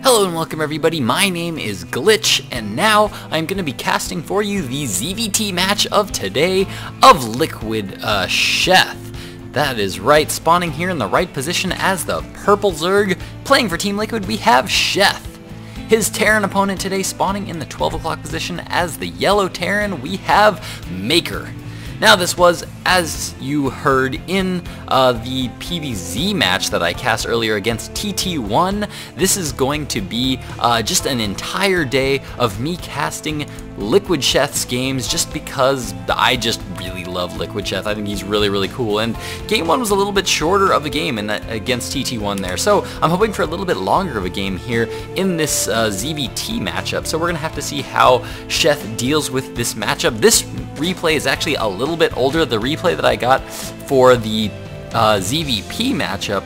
Hello and welcome everybody, my name is Glitch, and now I'm going to be casting for you the ZVT match of today of LiquidSheth. That is right, spawning here in the right position as the purple Zerg. Playing for Team Liquid, we have Sheth. His Terran opponent today spawning in the 12 o'clock position as the yellow Terran, we have Maker. Now this was, as you heard in the PvZ match that I cast earlier against TT1, this is going to be just an entire day of me casting LiquidSheth's games just because I just really love LiquidSheth. I think he's really cool, and game 1 was a little bit shorter of a game in that, against TT1 there, so I'm hoping for a little bit longer of a game here in this ZVT matchup. So we're going to have to see how Sheth deals with this matchup. This replay is actually a little bit older. The replay that I got for the ZVP matchup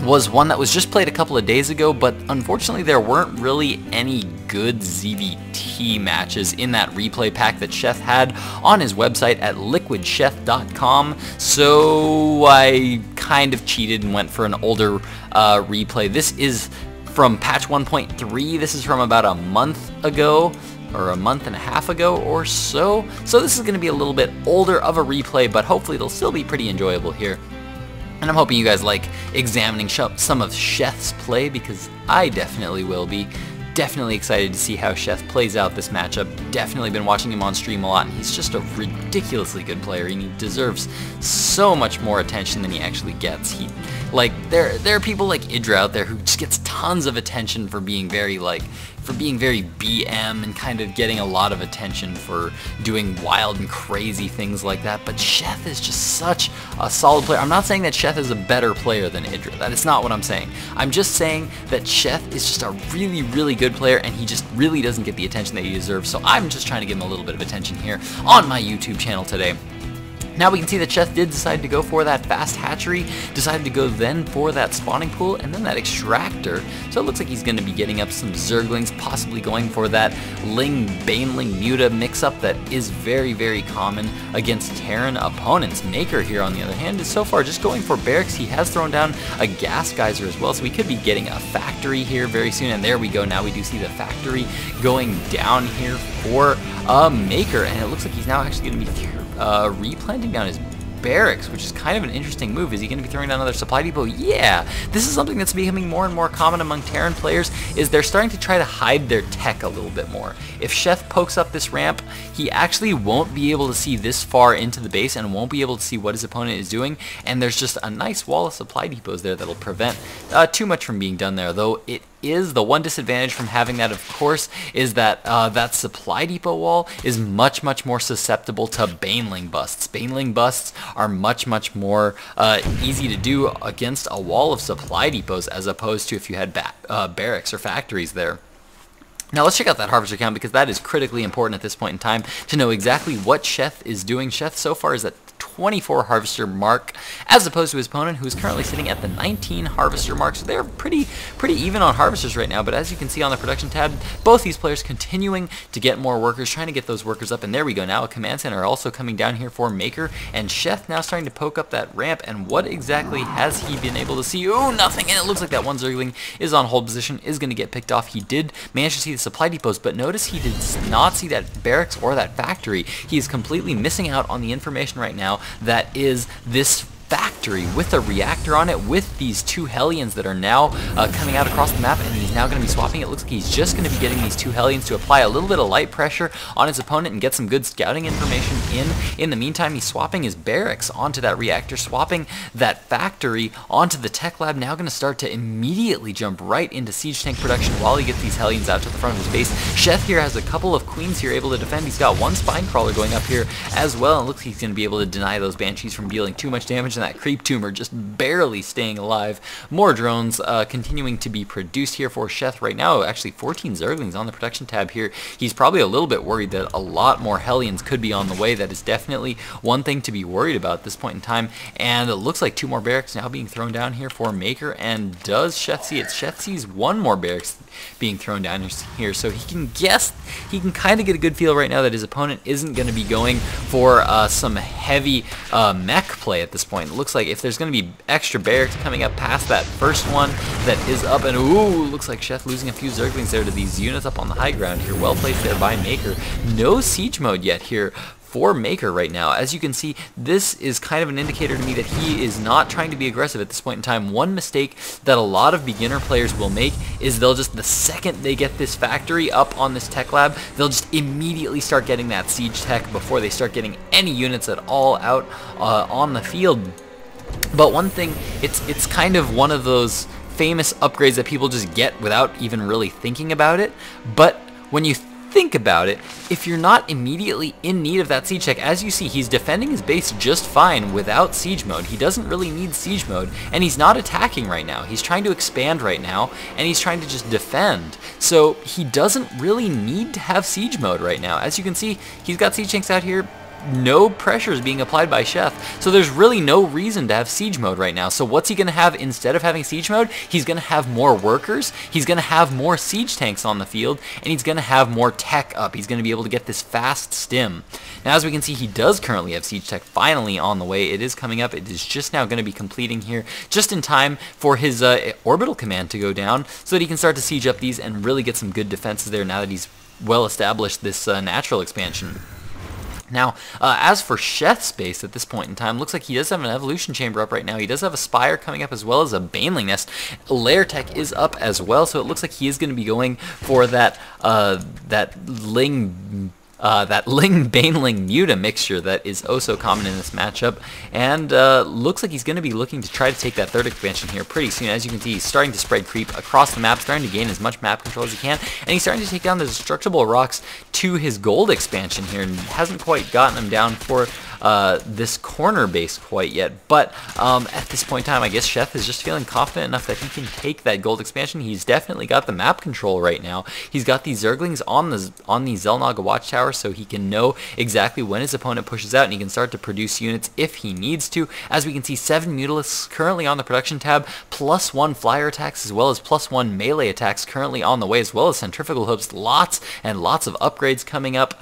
was one that was just played a couple of days ago, but unfortunately there weren't really any good ZVT matches in that replay pack that Sheth had on his website at LiquidSheth.com, so I kind of cheated and went for an older replay. This is from patch 1.3, this is from about a month ago, or a month and a half ago or so. So this is going to be a little bit older of a replay, but hopefully it'll still be pretty enjoyable here. And I'm hoping you guys like examining some of Sheth's play, because I definitely will be. Definitely excited to see how Sheth plays out this matchup. Definitely been watching him on stream a lot, and he's just a ridiculously good player, and he deserves so much more attention than he actually gets. There are people like Idra out there who just gets tons of attention for being very BM and kind of getting a lot of attention for doing wild and crazy things like that, but Sheth is just such a solid player. I'm not saying that Sheth is a better player than Idra. That is not what I'm saying. I'm just saying that Sheth is just a really good player, and he just really doesn't get the attention that he deserves, so I'm just trying to give him a little bit of attention here on my YouTube channel today. Now we can see that Sheth did decide to go for that fast hatchery, decided to go then for that spawning pool, and then that extractor. So it looks like he's going to be getting up some Zerglings, possibly going for that Baneling Muta mix-up that is very common against Terran opponents. Maker here, on the other hand, is so far just going for barracks. He has thrown down a gas geyser as well, so we could be getting a factory here very soon, and there we go. Now we do see the factory going down here for Maker, and it looks like he's now actually going to be replanting down his barracks, which is kind of an interesting move. Is he going to be throwing down another supply depot? Yeah! This is something that's becoming more and more common among Terran players, is they're starting to try to hide their tech a little bit more. If Sheth pokes up this ramp, he actually won't be able to see this far into the base and won't be able to see what his opponent is doing, and there's just a nice wall of supply depots there that'll prevent too much from being done there, though it is the one disadvantage from having that, of course, is that that supply depot wall is much more susceptible to Baneling busts. Baneling busts are much more easy to do against a wall of supply depots as opposed to if you had barracks or factories there. Now let's check out that harvester count, because that is critically important at this point in time to know exactly what Sheth is doing. Sheth so far is at 24 harvester mark, as opposed to his opponent, who is currently sitting at the 19 harvester mark. So they're pretty even on harvesters right now, but as you can see on the production tab, both these players continuing to get more workers, trying to get those workers up, and there we go. Now a command center also coming down here for Maker, and Sheth now starting to poke up that ramp, and what exactly has he been able to see? Oh, nothing, and it looks like that one Zergling is on hold position, is going to get picked off. He did manage to see the supply depots, but notice he did not see that barracks or that factory. He is completely missing out on the information right now that is this factory with a reactor on it, with these two Hellions that are now coming out across the map, and he's now going to be swapping. It looks like he's just going to be getting these two Hellions to apply a little bit of light pressure on his opponent and get some good scouting information in. In the meantime, he's swapping his barracks onto that reactor, swapping that factory onto the tech lab, now going to start to immediately jump right into siege tank production while he gets these Hellions out to the front of his base. Sheth here has a couple of queens here able to defend. He's got one spine crawler going up here as well, and it looks like he's going to be able to deny those banshees from dealing too much damage, and that creep tumor just barely staying alive. More drones continuing to be produced here for Sheth right now. Actually 14 Zerglings on the production tab here. He's probably a little bit worried that a lot more Hellions could be on the way. That is definitely one thing to be worried about at this point in time, and it looks like two more barracks now being thrown down here for Maker. And does Sheth see it? Sheth sees one more barracks being thrown down here, so he can kind of get a good feel right now that his opponent isn't going to be going for some heavy mech play at this point. It looks like if there's going to be extra barracks coming up past that first one that is up, and ooh, looks like Sheth losing a few Zerglings there to these units up on the high ground here. Well placed there by Maker. No siege mode yet here for Maker right now. As you can see, this is kind of an indicator to me that he is not trying to be aggressive at this point in time. One mistake that a lot of beginner players will make is they'll just, the second they get this factory up on this tech lab, they'll just immediately start getting that siege tech before they start getting any units at all out on the field. But one thing, it's kind of one of those famous upgrades that people just get without even really thinking about it. But when you think about it, if you're not immediately in need of that siege tech, as you see, he's defending his base just fine without siege mode. He doesn't really need siege mode, and he's not attacking right now. He's trying to expand right now, and he's trying to just defend. So he doesn't really need to have siege mode right now. As you can see, he's got siege tanks out here. No pressure is being applied by Sheth, so there's really no reason to have siege mode right now. So what's he going to have instead of having siege mode? He's going to have more workers, he's going to have more siege tanks on the field, and he's going to have more tech up. He's going to be able to get this fast stim. Now, as we can see, he does currently have siege tech finally on the way. It is coming up. It is just now going to be completing here, just in time for his orbital command to go down, so that he can start to siege up these and really get some good defenses there now that he's well established this natural expansion. Now, as for Sheth's base at this point in time, looks like he does have an evolution chamber up right now. He does have a spire coming up as well as a baneling nest. Lair tech is up as well, so it looks like he is going to be going for that Ling-Baneling Muta mixture that is oh so common in this matchup, and looks like he's going to be looking to try to take that third expansion here pretty soon. As you can see, he's starting to spread creep across the map, starting to gain as much map control as he can, and he's starting to take down the destructible rocks to his gold expansion here, and hasn't quite gotten them down for this corner base quite yet. But at this point in time, I guess Sheth is just feeling confident enough that he can take that gold expansion. He's definitely got the map control right now. He's got these Zerglings on the Xel'Naga watchtower, so he can know exactly when his opponent pushes out, and he can start to produce units if he needs to. As we can see, 7 Mutalisks currently on the production tab, +1 flyer attacks, as well as +1 melee attacks currently on the way, as well as centrifugal hoops. Lots and lots of upgrades coming up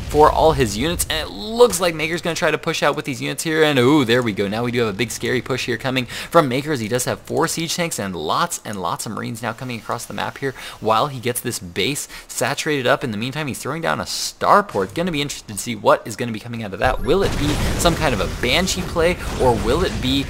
for all his units, and it looks like Maker's going to try to push out with these units here, and ooh, there we go. Now we do have a big scary push here coming from Maker, as he does have 4 siege tanks and lots of Marines now coming across the map here while he gets this base saturated up. In the meantime, he's throwing down a starport. Going to be interested to see what is going to be coming out of that. Will it be some kind of a Banshee play, or will it be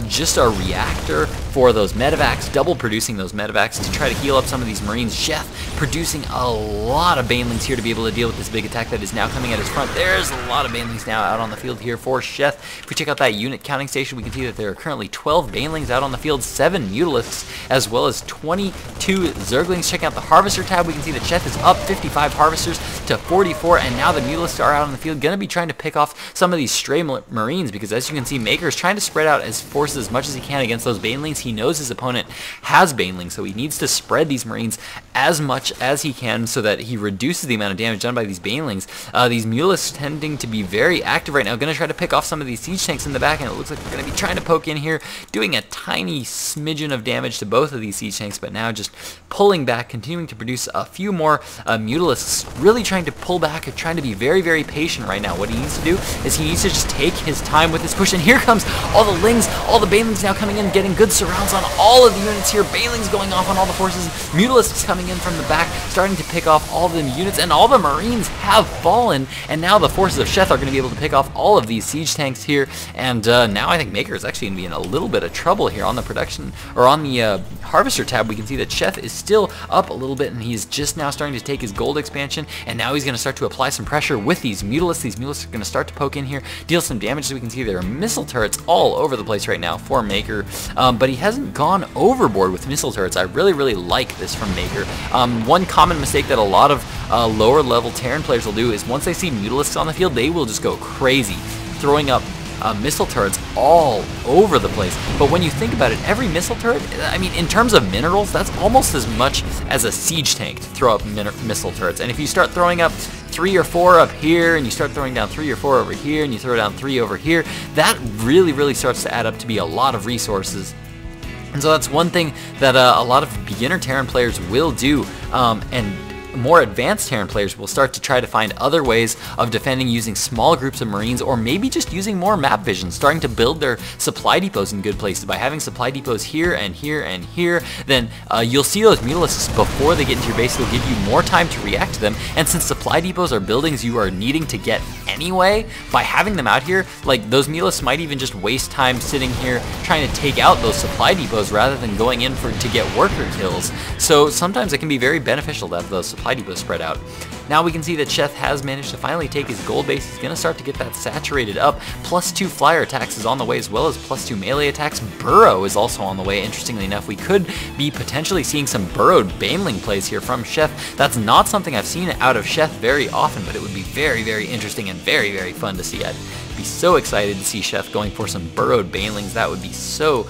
just a reactor for those medevacs, double producing those medevacs to try to heal up some of these Marines? Sheth producing a lot of Banelings here to be able to deal with this big attack that is now coming at his front. There's a lot of Banelings now out on the field here for Sheth. If we check out that unit counting station, we can see that there are currently 12 Banelings out on the field, 7 Mutalisks, as well as 22 Zerglings. Checking out the Harvester tab, we can see that Sheth is up 55 Harvesters to 44, and now the Mutalisks are out on the field, going to be trying to pick off some of these stray Marines, because as you can see, Maker is trying to spread out his forces as much as he can against those Banelings. He knows his opponent has Banelings, so he needs to spread these Marines as much as he can so that he reduces the amount of damage done by these Banelings. These Mutalisks tending to be very active right now, going to try to pick off some of these siege tanks in the back, and it looks like they're going to be trying to poke in here, doing a tiny smidgen of damage to both of these siege tanks, but now just pulling back, continuing to produce a few more Mutalisks, really trying to pull back and trying to be very, very patient right now. What he needs to do is he needs to just take his time with this push, and here comes all the Lings, all the Banelings now coming in, getting good surrounds on all of the units here. Banelings going off on all the forces, Mutalisks coming in from the back, starting to pick off all the units, and all the Marines have fallen, and now the forces of Sheth are going to be able to pick off all of these siege tanks here, and now I think Maker is actually going to be in a little bit of trouble here on the production, or on the Harvester tab. We can see that Sheth is still up a little bit, and he's just now starting to take his gold expansion, and now he's going to start to apply some pressure with these Mutalisks. These Mutalisks are going to start to poke in here, deal some damage. So we can see there are missile turrets all over the place right now for Maker, but he hasn't gone overboard with missile turrets. I really, really like this from Maker. One common mistake that a lot of lower level Terran players will do is once they see Mutalisks on the field, they will just go crazy, throwing up missile turrets all over the place. But when you think about it, every missile turret, I mean, in terms of minerals, that's almost as much as a siege tank to throw up missile turrets. And if you start throwing up 3 or 4 up here, and you start throwing down 3 or 4 over here, and you throw down 3 over here, that really, really starts to add up to be a lot of resources And so that's one thing that a lot of beginner Terran players will do, and more advanced Terran players will start to try to find other ways of defending using small groups of Marines, or maybe just using more map vision, starting to build their supply depots in good places. By having supply depots here and here and here, then you'll see those Mutalisks before they get into your base. It'll give you more time to react to them, and since supply depots are buildings you are needing to get anyway, by having them out here, like those Mutalisks might even just waste time sitting here trying to take out those supply depots rather than going in to get worker kills. So sometimes it can be very beneficial to have those supply depots spread out. Now we can see that Sheth has managed to finally take his gold base. He's going to start to get that saturated up. +2 flyer attacks is on the way, as well as +2 melee attacks. Burrow is also on the way. Interestingly enough, we could be potentially seeing some burrowed Baneling plays here from Sheth. That's not something I've seen out of Sheth very often, but it would be very, very interesting and very, very fun to see. I'd be so excited to see Sheth going for some burrowed Banelings. That would be so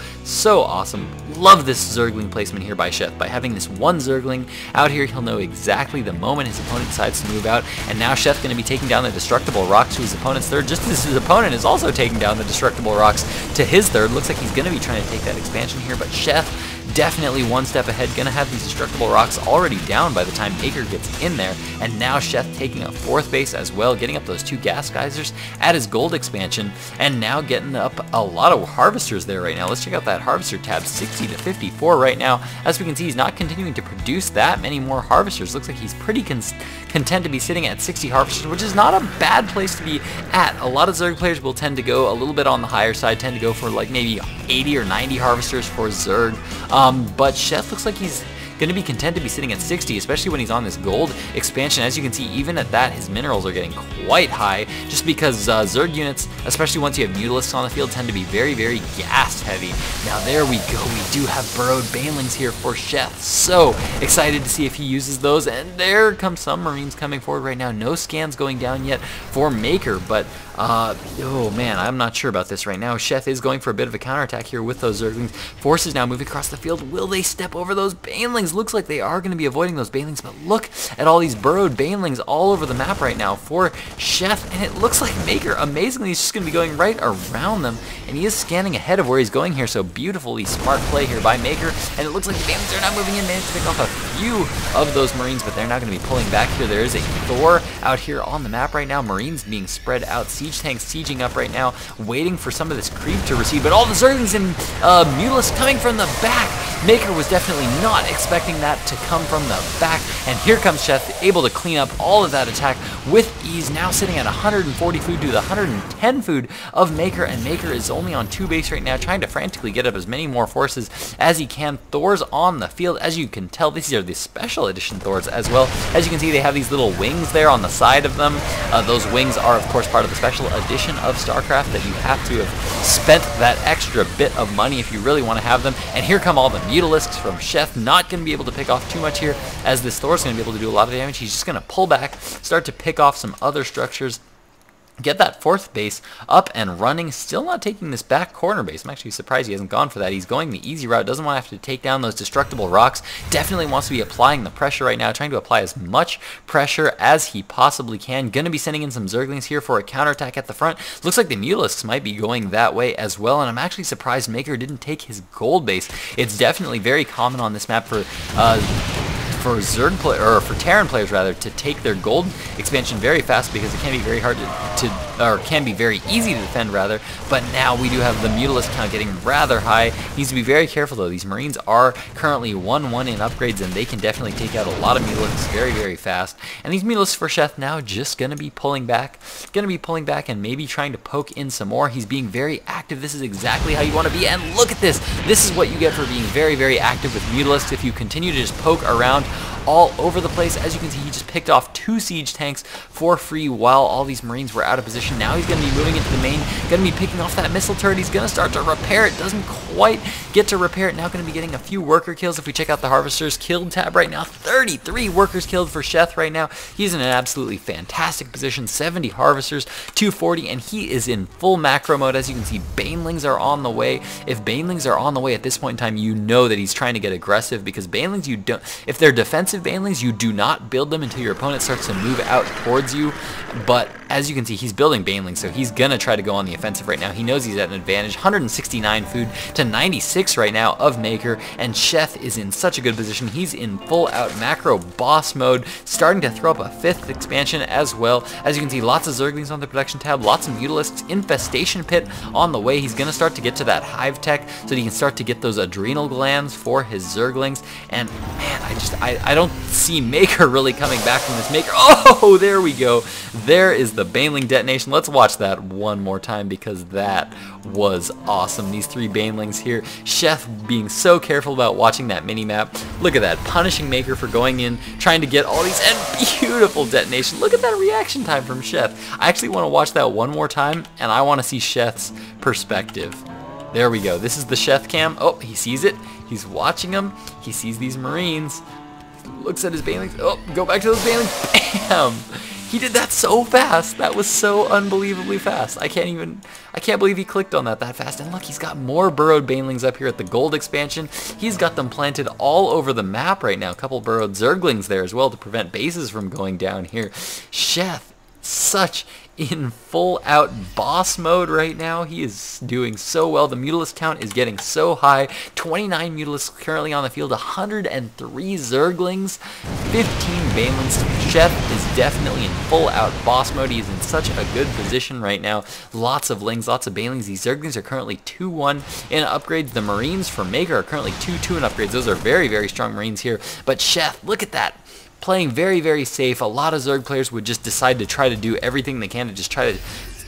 awesome. Love this Zergling placement here by Sheth. By having this one Zergling out here, he'll know exactly the moment his opponent decides to move out, and now Sheth's going to be taking down the Destructible Rocks to his opponent's third, just as his opponent is also taking down the Destructible Rocks to his third. Looks like he's going to be trying to take that expansion here, but Sheth definitely one step ahead, gonna have these Destructible Rocks already down by the time Maker gets in there, and now Sheth taking a fourth base as well, getting up those 2 gas geysers at his gold expansion, and now getting up a lot of harvesters there right now. Let's check out that harvester tab, 60 to 54 right now. As we can see, he's not continuing to produce that many more harvesters. Looks like he's pretty content to be sitting at 60 harvesters, which is not a bad place to be at. A lot of Zerg players will tend to go a little bit on the higher side, tend to go for like maybe 80 or 90 harvesters for Zerg. But Sheth looks like he's going to be content to be sitting at 60, especially when he's on this gold expansion. As you can see, even at that, his minerals are getting quite high, just because Zerg units, especially once you have Mutalisks on the field, tend to be very, very gas heavy. Now there we go, we do have burrowed Banelings here for Sheth. So excited to see if he uses those, and there come some Marines coming forward right now. No scans going down yet for Maker, but oh man, I'm not sure about this right now. Sheth is going for a bit of a counterattack here with those Zerglings. Forces now moving across the field. Will they step over those Banelings? Looks like they are going to be avoiding those Banelings, but look at all these burrowed Banelings all over the map right now for Sheth, and it looks like Maker, amazingly, is just going to be going right around them, and he is scanning ahead of where he's going here, so beautifully smart play here by Maker, and it looks like the Banelings are now moving in, managed to pick off a few of those Marines, but they're not going to be pulling back here. There is a Thor out here on the map right now, Marines being spread out, siege tanks sieging up right now, waiting for some of this creep to receive, but all the Zerglings and Mutalisks coming from the back. Maker was definitely not expecting that to come from the back, and here comes Sheth, able to clean up all of that attack with ease, now sitting at 140 food to the 110 food of Maker, and Maker is only on 2 base right now, trying to frantically get up as many more forces as he can. Thor's on the field. As you can tell, these are the special edition Thors as well. As you can see, they have these little wings there on the side of them. Those wings are, of course, part of the special edition of StarCraft that you have to have spent that extra bit of money if you really want to have them. And here come all the Mutalisks from Sheth. Not going to be able to pick off too much here, as this Thor's going to be able to do a lot of damage. He's just going to pull back, start to pick off some other structures, get that fourth base up and running. Still not taking this back corner base. I'm actually surprised he hasn't gone for that. He's going the easy route, doesn't want to have to take down those destructible rocks. Definitely wants to be applying the pressure right now, trying to apply as much pressure as he possibly can. Going to be sending in some Zerglings here for a counterattack at the front. Looks like the Mutalisks might be going that way as well, and I'm actually surprised Maker didn't take his gold base. It's definitely very common on this map for Zerg or for Terran players rather, to take their gold expansion very fast, because it can be very hard or can be very easy to defend rather. But now we do have the Mutalisk count getting rather high. Needs to be very careful though. These Marines are currently 1-1 in upgrades, and they can definitely take out a lot of Mutalisks very, very fast. And these Mutalisks for Sheth now just gonna be pulling back, and maybe trying to poke in some more. He's being very active. This is exactly how you want to be, and look at this. This is what you get for being very, very active with Mutalisks. If you continue to just poke around all over the place. As you can see, he just picked off 2 siege tanks for free while all these Marines were out of position. Now he's going to be moving into the main, going to be picking off that missile turret. He's going to start to repair it. Doesn't quite get to repair it. Now going to be getting a few worker kills. If we check out the Harvester's killed tab right now, 33 workers killed for Sheth right now. He's in an absolutely fantastic position. 70 Harvesters, 240, and he is in full macro mode. As you can see, Banelings are on the way. If Banelings are on the way at this point in time, you know that he's trying to get aggressive, because Banelings, you don't, if they're defensive Banelings, you do not build them until your opponent starts to move out towards you. But as you can see, he's building banelings, so he's gonna try to go on the offensive right now. He knows he's at an advantage. 169 food to 96 right now of Maker, and Sheth is in such a good position. He's in full out macro boss mode, starting to throw up a 5th expansion as well. As you can see, lots of Zerglings on the production tab, lots of Mutalisks, Infestation Pit on the way. He's gonna start to get to that Hive Tech so that he can start to get those adrenal glands for his Zerglings. And man, I don't see Maker really coming back from this. Maker, oh, there we go. There is the Baneling detonation. Let's watch that one more time because that was awesome. These 3 Banelings here. Sheth being so careful about watching that mini-map. Look at that, punishing Maker for going in, trying to get all these, and beautiful detonation. Look at that reaction time from Sheth. I actually want to watch that one more time, and I want to see Sheth's perspective. There we go. This is the Sheth cam. Oh, he sees it. He's watching them. He sees these Marines. Looks at his Banelings. Oh, go back to those Banelings. Bam! He did that so fast. That was so unbelievably fast. I can't believe he clicked on that fast. And look, he's got more burrowed Banelings up here at the gold expansion. He's got them planted all over the map right now. A couple burrowed Zerglings there as well to prevent bases from going down here. Sheth, such in full out boss mode right now. He is doing so well. The Mutalisk count is getting so high. 29 Mutalisks currently on the field, 103 Zerglings, 15 Banelings. Sheth is definitely in full out boss mode. He is in such a good position right now. Lots of Lings, lots of Banelings. These Zerglings are currently 2-1 in upgrades. The Marines for Maker are currently 2-2 in upgrades. Those are very, very strong Marines here. But Sheth, look at that. Playing very, very safe. A lot of Zerg players would just decide to try to do everything they can to just try to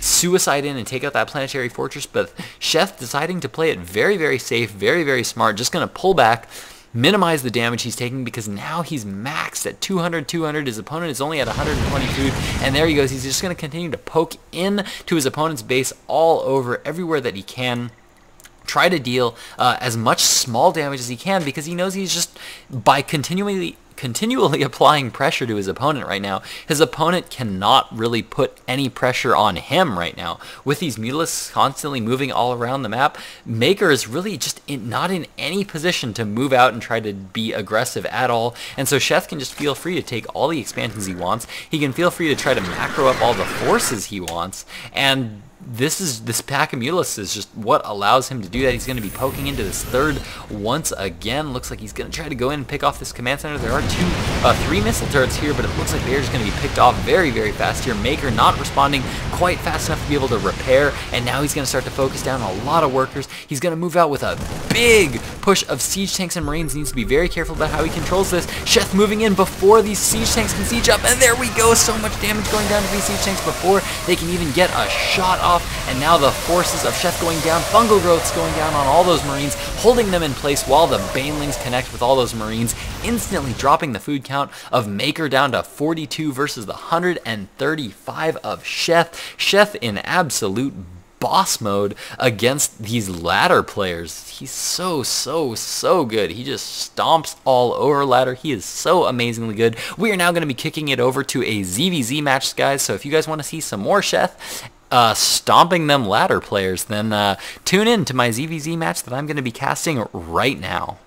suicide in and take out that planetary fortress, but Sheth deciding to play it very, very safe, very, very smart, just going to pull back, minimize the damage he's taking because now he's maxed at 200. His opponent is only at 120 food, and there he goes. He's just going to continue to poke in to his opponent's base all over, everywhere that he can. Try to deal as much small damage as he can because he knows he's just, by continually applying pressure to his opponent right now, his opponent cannot really put any pressure on him right now. With these Mutalisks constantly moving all around the map, Maker is really just not in any position to move out and try to be aggressive at all, and so Sheth can just feel free to take all the expansions he wants. He can feel free to try to macro up all the forces he wants, and this pack of Mutalisks is just what allows him to do that. He's going to be poking into this 3rd once again. Looks like he's going to try to go in and pick off this command center. There are 3 missile turrets here, but it looks like they're just going to be picked off very, very fast here. Maker not responding quite fast enough to be able to repair, and now he's going to start to focus down a lot of workers. He's going to move out with a big push of siege tanks and Marines. He needs to be very careful about how he controls this. Sheth moving in before these siege tanks can siege up, and there we go. So much damage going down to these siege tanks before they can even get a shot off. And now the forces of Sheth going down, fungal growths going down on all those Marines, holding them in place while the Banelings connect with all those Marines, instantly dropping the food count of Maker down to 42 versus the 135 of Sheth. Sheth in absolute boss mode against these ladder players. He's so good. He just stomps all over ladder. He is so amazingly good. We are now going to be kicking it over to a ZVZ match, guys, so if you guys want to see some more Sheth stomping them ladder players, then tune in to my ZVZ match that I'm going to be casting right now.